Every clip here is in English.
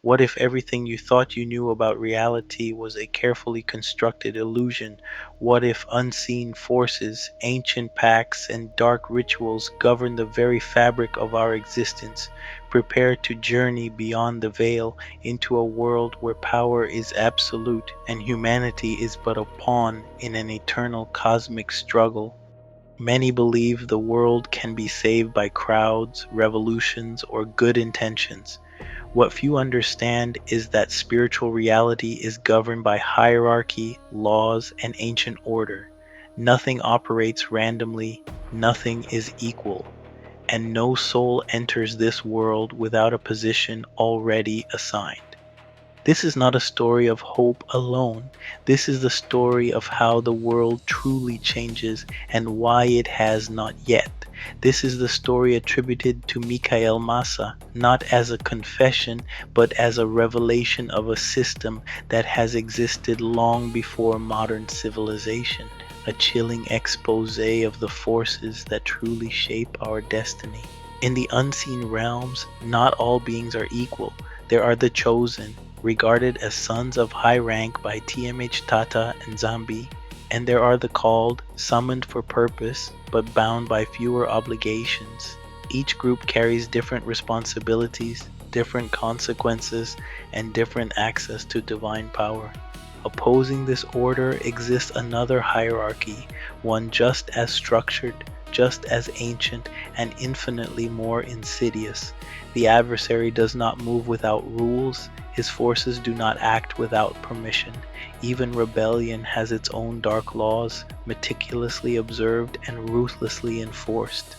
What if everything you thought you knew about reality was a carefully constructed illusion? What if unseen forces, ancient pacts, and dark rituals govern the very fabric of our existence? Prepare to journey beyond the veil into a world where power is absolute and humanity is but a pawn in an eternal cosmic struggle. Many believe the world can be saved by crowds, revolutions, or good intentions. What few understand is that spiritual reality is governed by hierarchy, laws, and ancient order. Nothing operates randomly, nothing is equal, and no soul enters this world without a position already assigned. This is not a story of hope alone. This is the story of how the world truly changes and why it has not yet. This is the story attributed to Michael Massa, not as a confession, but as a revelation of a system that has existed long before modern civilization, a chilling exposé of the forces that truly shape our destiny. In the unseen realms, not all beings are equal. There are the chosen, regarded as sons of high rank by TMH Tata and Zambi, and there are the called, summoned for purpose, but bound by fewer obligations. Each group carries different responsibilities, different consequences, and different access to divine power. Opposing this order exists another hierarchy, one just as structured, just as ancient, and infinitely more insidious. The adversary does not move without rules, his forces do not act without permission. Even rebellion has its own dark laws, meticulously observed and ruthlessly enforced.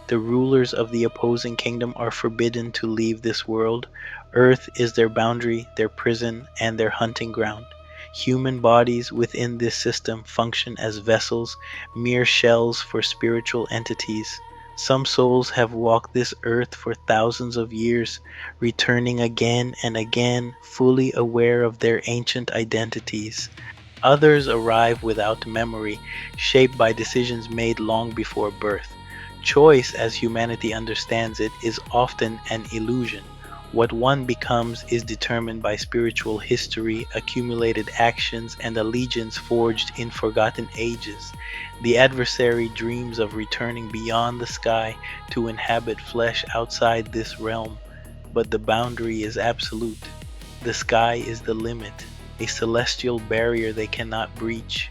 The rulers of the opposing kingdom are forbidden to leave this world. Earth is their boundary, their prison, and their hunting ground. Human bodies within this system function as vessels, mere shells for spiritual entities. Some souls have walked this earth for thousands of years, returning again and again, fully aware of their ancient identities. Others arrive without memory, shaped by decisions made long before birth. Choice, as humanity understands it, is often an illusion. What one becomes is determined by spiritual history, accumulated actions, and allegiance forged in forgotten ages. The adversary dreams of returning beyond the sky to inhabit flesh outside this realm, but the boundary is absolute. The sky is the limit, a celestial barrier they cannot breach.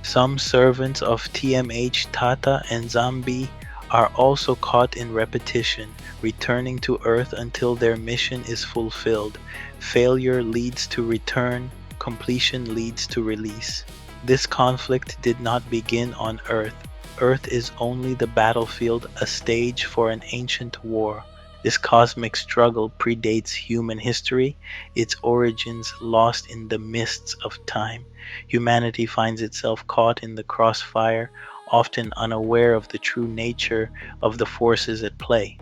Some servants of TMH, Tata, and Zambi are also caught in repetition, returning to Earth until their mission is fulfilled. Failure leads to return, completion leads to release. This conflict did not begin on Earth. Earth is only the battlefield, a stage for an ancient war. This cosmic struggle predates human history, its origins lost in the mists of time. Humanity finds itself caught in the crossfire, often unaware of the true nature of the forces at play.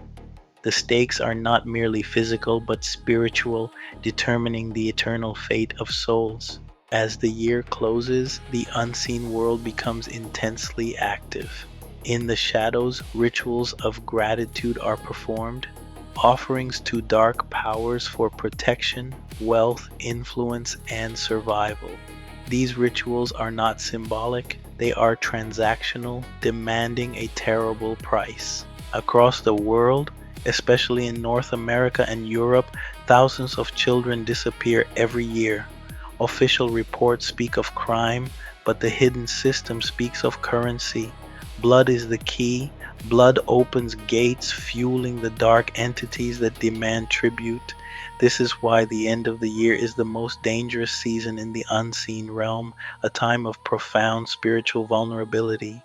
The stakes are not merely physical but spiritual, determining the eternal fate of souls. As the year closes, the unseen world becomes intensely active. In the shadows, rituals of gratitude are performed, offerings to dark powers for protection, wealth, influence, and survival. These rituals are not symbolic, they are transactional, demanding a terrible price. Across the world, especially in North America and Europe, thousands of children disappear every year. Official reports speak of crime, but the hidden system speaks of currency. Blood is the key. Blood opens gates, fueling the dark entities that demand tribute. This is why the end of the year is the most dangerous season in the unseen realm, a time of profound spiritual vulnerability.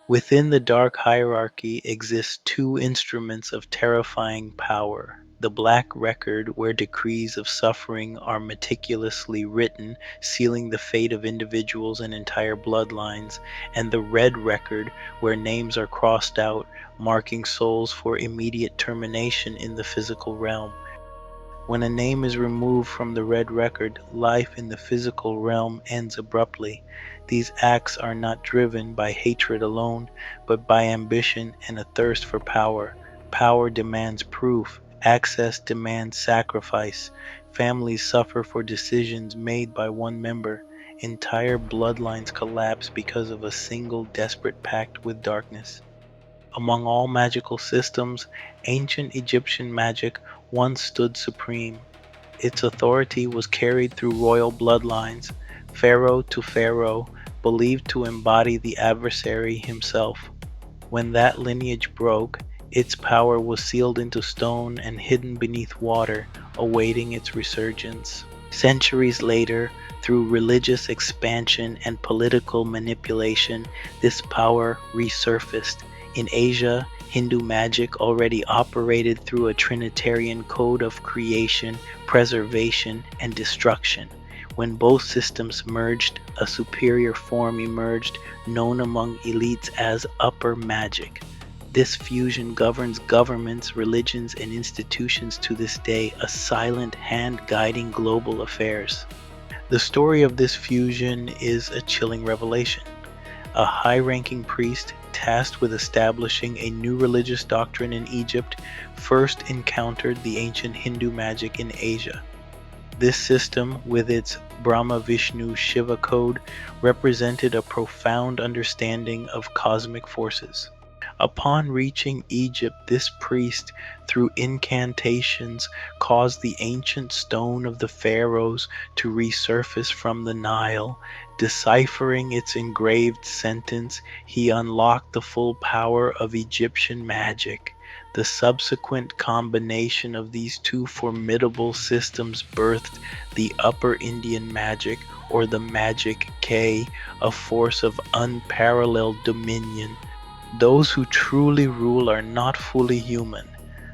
Within the dark hierarchy exist two instruments of terrifying power. The black record, where decrees of suffering are meticulously written, sealing the fate of individuals and entire bloodlines, and the red record, where names are crossed out, marking souls for immediate termination in the physical realm. When a name is removed from the red record, life in the physical realm ends abruptly. These acts are not driven by hatred alone, but by ambition and a thirst for power. Power demands proof, Access demands sacrifice. Families suffer for decisions made by one member. Entire bloodlines collapse because of a single desperate pact with darkness. Among all magical systems, ancient Egyptian magic once stood supreme. Its authority was carried through royal bloodlines, pharaoh to pharaoh, believed to embody the adversary himself. When that lineage broke, its power was sealed into stone and hidden beneath water, awaiting its resurgence. Centuries later, through religious expansion and political manipulation, this power resurfaced. In Asia, Hindu magic already operated through a Trinitarian code of creation, preservation, and destruction. When both systems merged, a superior form emerged, known among elites as upper magic. This fusion governs governments, religions, and institutions to this day, a silent hand guiding global affairs. The story of this fusion is a chilling revelation. A high ranking priest tasked with establishing a new religious doctrine in Egypt first encountered the ancient Hindu magic in Asia. This system, with its Brahma Vishnu Shiva code, represented a profound understanding of cosmic forces. Upon reaching Egypt, this priest, through incantations, caused the ancient stone of the pharaohs to resurface from the Nile. Deciphering its engraved sentence, he unlocked the full power of Egyptian magic. The subsequent combination of these two formidable systems birthed the Upper Indian magic, or the Magic K, a force of unparalleled dominion. Those who truly rule are not fully human.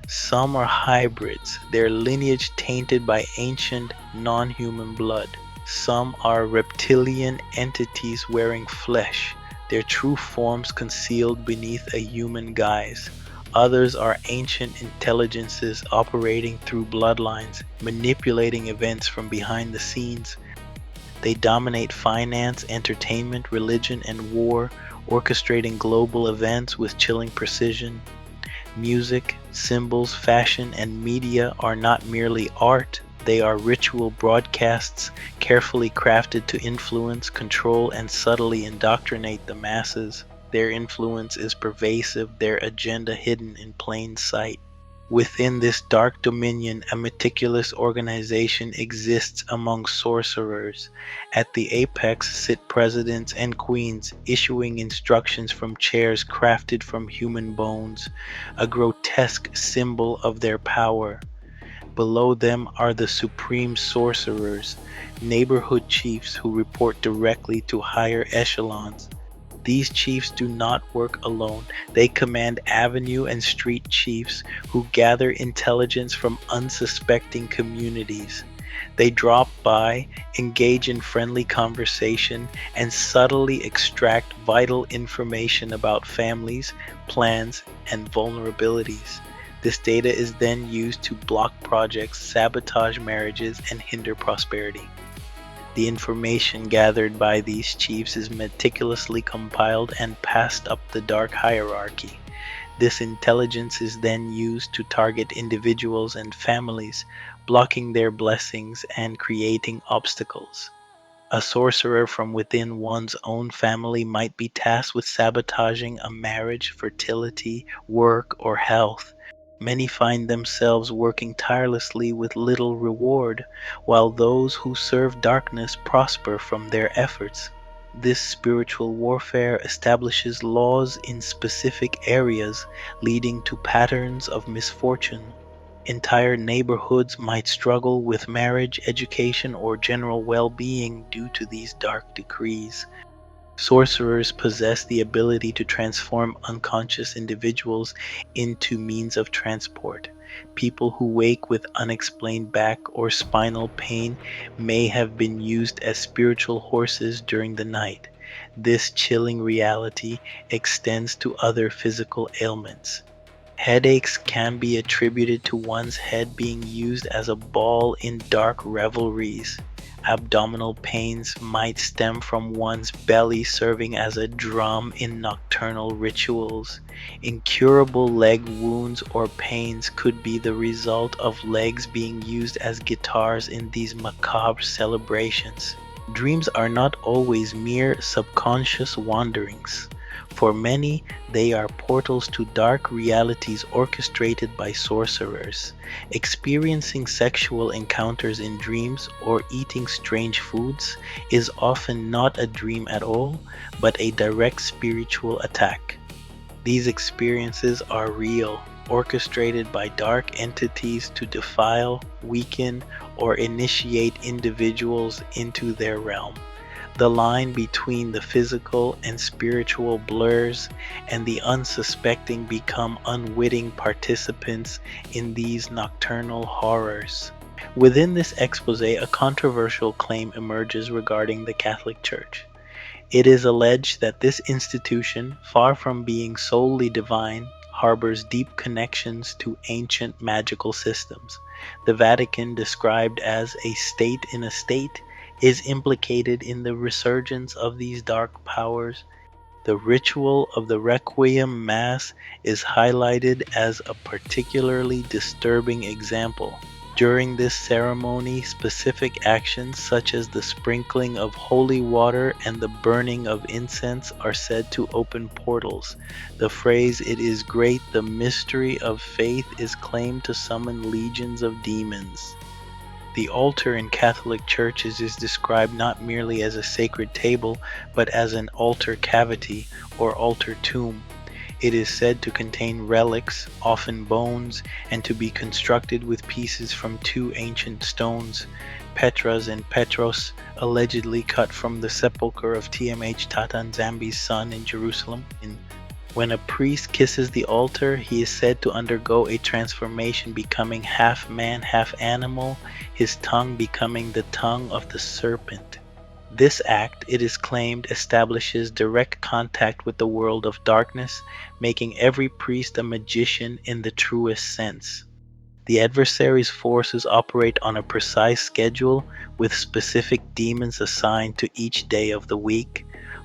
Some are hybrids, their lineage tainted by ancient, non-human blood. Some are reptilian entities wearing flesh, their true forms concealed beneath a human guise. Others are ancient intelligences operating through bloodlines, manipulating events from behind the scenes. They dominate finance, entertainment, religion, and war, orchestrating global events with chilling precision. Music, symbols, fashion, and media are not merely art, they are ritual broadcasts carefully crafted to influence, control, and subtly indoctrinate the masses. Their influence is pervasive, their agenda hidden in plain sight. Within this dark dominion, a meticulous organization exists among sorcerers. At the apex sit presidents and queens, issuing instructions from chairs crafted from human bones, a grotesque symbol of their power. Below them are the supreme sorcerers, neighborhood chiefs who report directly to higher echelons. These chiefs do not work alone. They command avenue and street chiefs who gather intelligence from unsuspecting communities. They drop by, engage in friendly conversation, and subtly extract vital information about families, plans, and vulnerabilities. This data is then used to block projects, sabotage marriages, and hinder prosperity. The information gathered by these chiefs is meticulously compiled and passed up the dark hierarchy. This intelligence is then used to target individuals and families, blocking their blessings and creating obstacles. A sorcerer from within one's own family might be tasked with sabotaging a marriage, fertility, work, or health. Many find themselves working tirelessly with little reward, while those who serve darkness prosper from their efforts. This spiritual warfare establishes laws in specific areas, leading to patterns of misfortune. Entire neighborhoods might struggle with marriage, education, or general well-being due to these dark decrees. Sorcerers possess the ability to transform unconscious individuals into means of transport. People who wake with unexplained back or spinal pain may have been used as spiritual horses during the night. This chilling reality extends to other physical ailments. Headaches can be attributed to one's head being used as a ball in dark revelries. Abdominal pains might stem from one's belly serving as a drum in nocturnal rituals. Incurable leg wounds or pains could be the result of legs being used as guitars in these macabre celebrations. Dreams are not always mere subconscious wanderings. For many, they are portals to dark realities orchestrated by sorcerers. Experiencing sexual encounters in dreams or eating strange foods is often not a dream at all, but a direct spiritual attack. These experiences are real, orchestrated by dark entities to defile, weaken, or initiate individuals into their realm. The line between the physical and spiritual blurs, and the unsuspecting become unwitting participants in these nocturnal horrors. Within this expose, a controversial claim emerges regarding the Catholic Church. It is alleged that this institution, far from being solely divine, harbors deep connections to ancient magical systems. The Vatican, described as a state in a state, is implicated in the resurgence of these dark powers. The ritual of the Requiem Mass is highlighted as a particularly disturbing example. During this ceremony, specific actions such as the sprinkling of holy water and the burning of incense are said to open portals. The phrase, "It is great, the mystery of faith," is claimed to summon legions of demons. The altar in Catholic churches is described not merely as a sacred table, but as an altar cavity or altar tomb. It is said to contain relics, often bones, and to be constructed with pieces from two ancient stones, Petras and Petros, allegedly cut from the sepulchre of TMH Tata Nzambi's son in Jerusalem. When a priest kisses the altar, he is said to undergo a transformation, becoming half man, half animal, his tongue becoming the tongue of the serpent. This act, it is claimed, establishes direct contact with the world of darkness, making every priest a magician in the truest sense. The adversary's forces operate on a precise schedule, with specific demons assigned to each day of the week.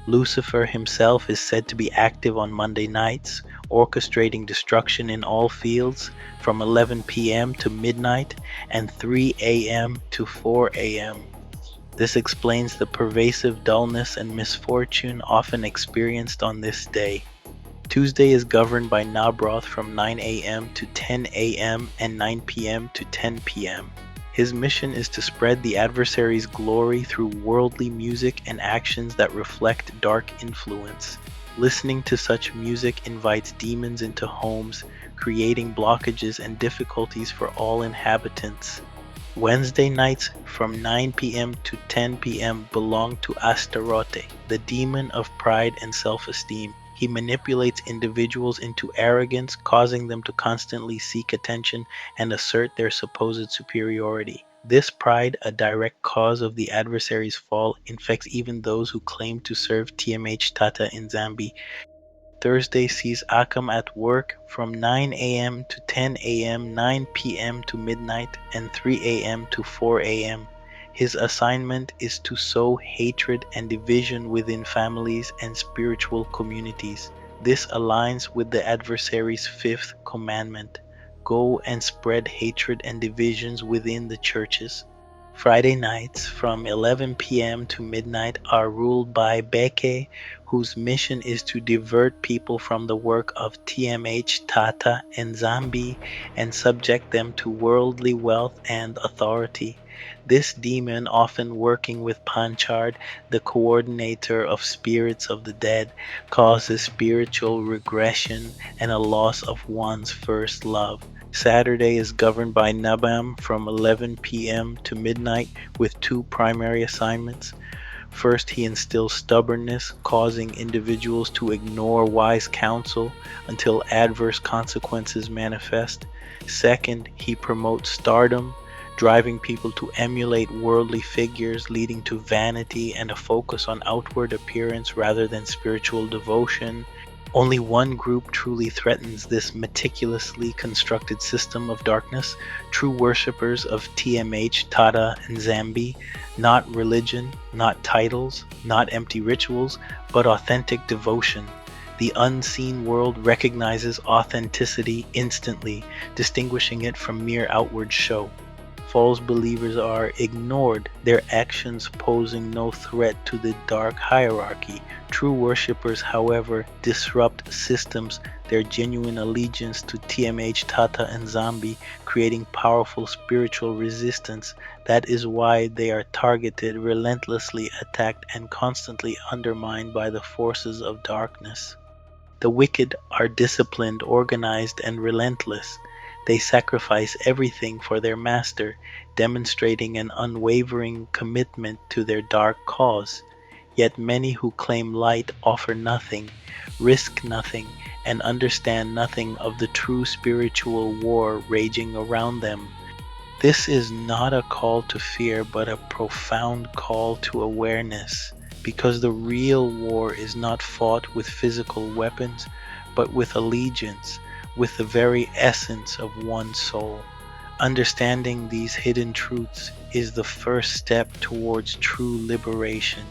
Lucifer himself is said to be active on Monday nights, orchestrating destruction in all fields from 11 p.m. to midnight and 3 a.m. to 4 a.m. This explains the pervasive dullness and misfortune often experienced on this day. Tuesday is governed by Nabroth from 9 a.m. to 10 a.m. and 9 p.m. to 10 p.m. His mission is to spread the adversary's glory through worldly music and actions that reflect dark influence. Listening to such music invites demons into homes, creating blockages and difficulties for all inhabitants. Wednesday nights from 9 p.m. to 10 p.m. belong to Astarote, the demon of pride and self-esteem. He manipulates individuals into arrogance, causing them to constantly seek attention and assert their supposed superiority. This pride, a direct cause of the adversary's fall, infects even those who claim to serve TMH Tata in Zambi. Thursday sees Akam at work from 9 a.m. to 10 a.m., 9 p.m. to midnight, and 3 a.m. to 4 a.m. His assignment is to sow hatred and division within families and spiritual communities. This aligns with the adversary's fifth commandment: go and spread hatred and divisions within the churches. Friday nights from 11 p.m. to midnight are ruled by Beke, whose mission is to divert people from the work of TMH, Tata, and Zambi and subject them to worldly wealth and authority. This demon, often working with Panchard, the coordinator of spirits of the dead, causes spiritual regression and a loss of one's first love. Saturday is governed by Nabam from 11 p.m. to midnight with two primary assignments. First, he instills stubbornness, causing individuals to ignore wise counsel until adverse consequences manifest. Second, he promotes stardom, driving people to emulate worldly figures, leading to vanity and a focus on outward appearance rather than spiritual devotion. Only one group truly threatens this meticulously constructed system of darkness: true worshippers of TMH, Tata, and Zambi. Not religion, not titles, not empty rituals, but authentic devotion. The unseen world recognizes authenticity instantly, distinguishing it from mere outward show. False believers are ignored, their actions posing no threat to the dark hierarchy. True worshippers, however, disrupt systems, their genuine allegiance to TMH, Tata, and Zombie, creating powerful spiritual resistance. That is why they are targeted, relentlessly attacked, and constantly undermined by the forces of darkness. The wicked are disciplined, organized, and relentless. They sacrifice everything for their master, demonstrating an unwavering commitment to their dark cause. Yet many who claim light offer nothing, risk nothing, and understand nothing of the true spiritual war raging around them. This is not a call to fear, but a profound call to awareness, because the real war is not fought with physical weapons, but with allegiance, with the very essence of one soul. Understanding these hidden truths is the first step towards true liberation.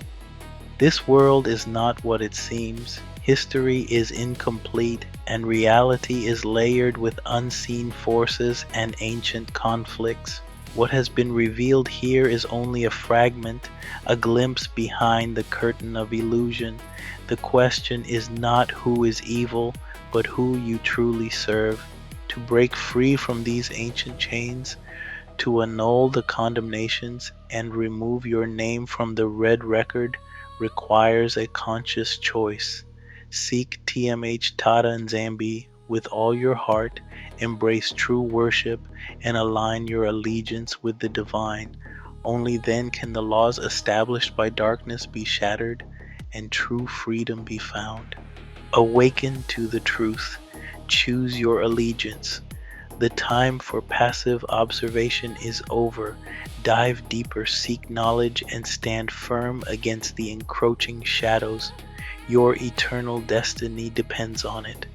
This world is not what it seems. History is incomplete, and reality is layered with unseen forces and ancient conflicts. What has been revealed here is only a fragment, a glimpse behind the curtain of illusion. The question is not who is evil, but who you truly serve. To break free from these ancient chains, to annul the condemnations and remove your name from the red record requires a conscious choice. Seek TMH, Tata, and Zambi with all your heart, embrace true worship, and align your allegiance with the divine. Only then can the laws established by darkness be shattered and true freedom be found. Awaken to the truth. Choose your allegiance. The time for passive observation is over. Dive deeper, seek knowledge, and stand firm against the encroaching shadows. Your eternal destiny depends on it.